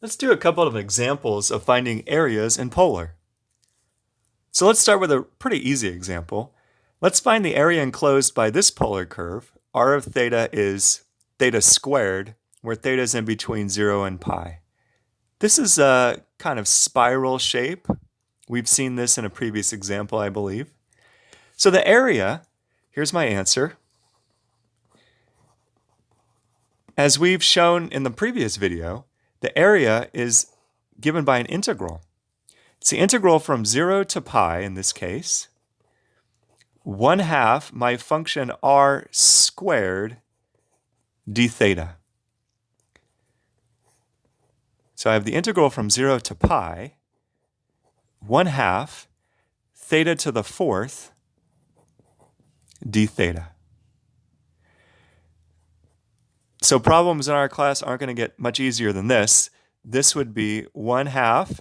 Let's do a couple of examples of finding areas in polar. So let's start with a pretty easy example. Let's find the area enclosed by this polar curve. R of theta is theta squared, where theta is in between 0 and pi. This is a kind of spiral shape. We've seen this in a previous example, I believe. So the area, here's my answer. As we've shown in the previous video, the area is given by an integral. It's the integral from 0 to pi in this case. 1/2 my function r squared d theta. So I have the integral from 0 to pi, 1/2 theta to the 4th d theta. So problems in our class aren't going to get much easier than this. This would be 1/2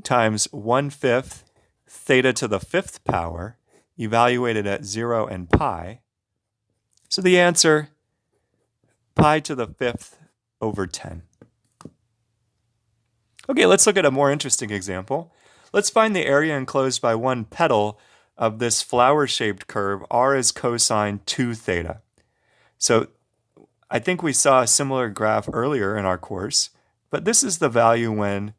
times 1/5 theta to the 5th power, evaluated at 0 and pi. So the answer, pi to the 5th over 10. Okay, let's look at a more interesting example. Let's find the area enclosed by one petal of this flower-shaped curve. R is cosine 2 theta. So I think we saw a similar graph earlier in our course, but this is the value when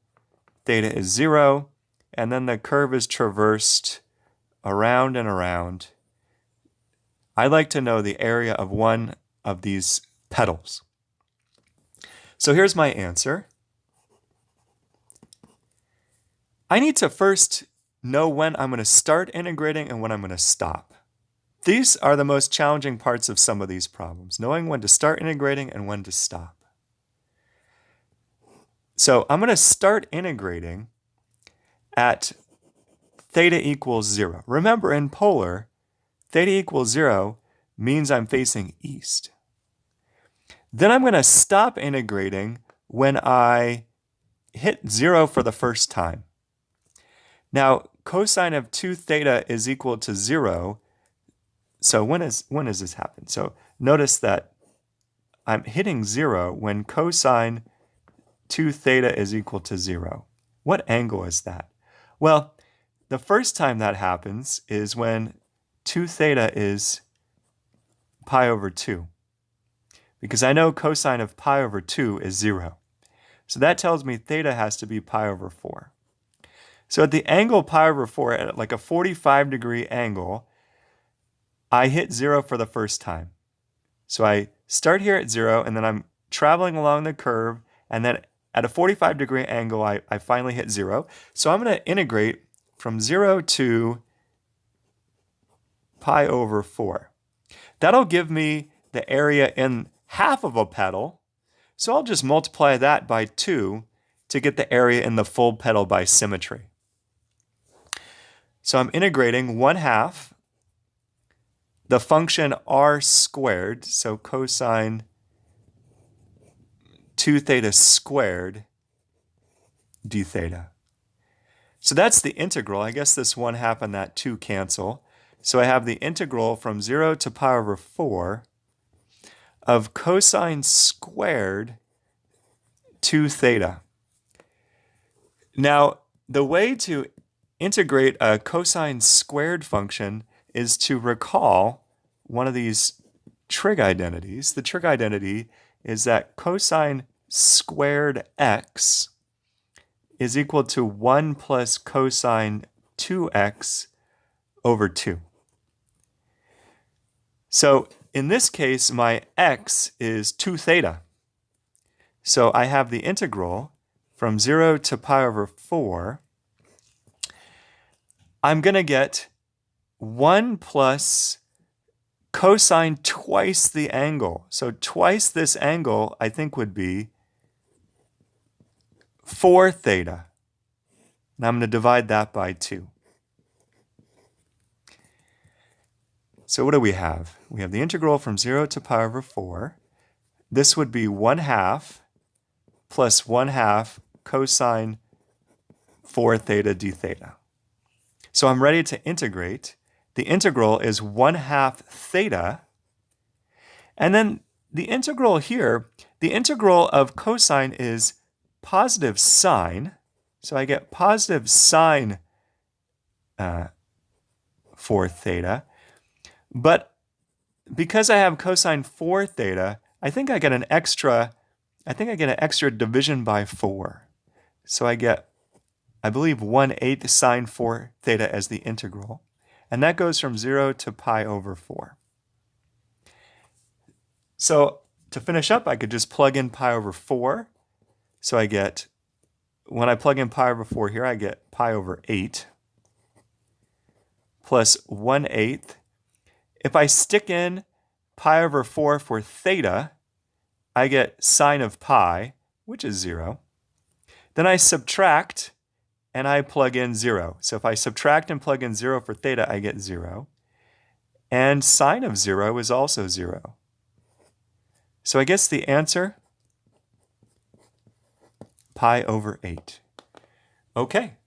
theta is 0, and then the curve is traversed around and around. I'd like to know the area of one of these petals. So here's my answer. I need to first know when I'm going to start integrating and when I'm going to stop. These are the most challenging parts of some of these problems, knowing when to start integrating and when to stop. So I'm going to start integrating at theta equals 0. Remember, in polar, theta equals 0 means I'm facing east. Then I'm going to stop integrating when I hit 0 for the first time. Now, cosine of 2 theta is equal to 0. So when does this happen? So notice that I'm hitting 0 when cosine 2 theta is equal to 0. What angle is that? Well, the first time that happens is when 2 theta is pi over 2. Because I know cosine of pi over 2 is 0. So that tells me theta has to be pi over 4. So at the angle pi over 4, at like a 45-degree angle, I hit 0 for the first time. So I start here at 0, and then I'm traveling along the curve, and then at a 45-degree angle, I finally hit 0. So I'm going to integrate from 0 to pi over 4. That'll give me the area in half of a petal. So I'll just multiply that by 2 to get the area in the full petal by symmetry. So I'm integrating 1/2 the function r squared, so cosine 2 theta squared d theta. So that's the integral. I guess this 1/2 and that 2 cancel. So I have the integral from 0 to pi over 4 of cosine squared 2 theta. Now, the way to integrate a cosine squared function is to recall one of these trig identities. The trig identity is that cosine squared x is equal to 1 plus cosine 2x over 2. So in this case, my x is 2 theta. So I have the integral from 0 to pi over 4. I'm going to get 1 plus cosine twice the angle. So twice this angle, I think, would be 4 theta. Now I'm going to divide that by 2. So what do we have? We have the integral from 0 to pi over 4. This would be 1/2 plus 1/2 cosine 4 theta d theta. So I'm ready to integrate. The integral is 1/2 theta. And then the integral here, the integral of cosine is positive sine. So I get positive sine 4 theta. But because I have cosine 4 theta, I think I get an extra division by 4. So I get, I believe, 1/8 sine 4 theta as the integral. And that goes from 0 to pi over 4. So to finish up, I could just plug in pi over 4. So I get, when I plug in pi over 4 here, I get pi over 8 plus 1/8. If I stick in pi over 4 for theta, I get sine of pi, which is 0. Then I subtract and I plug in 0. So if I subtract and plug in 0 for theta, I get 0. And sine of 0 is also 0. So I guess the answer, pi over 8. Okay.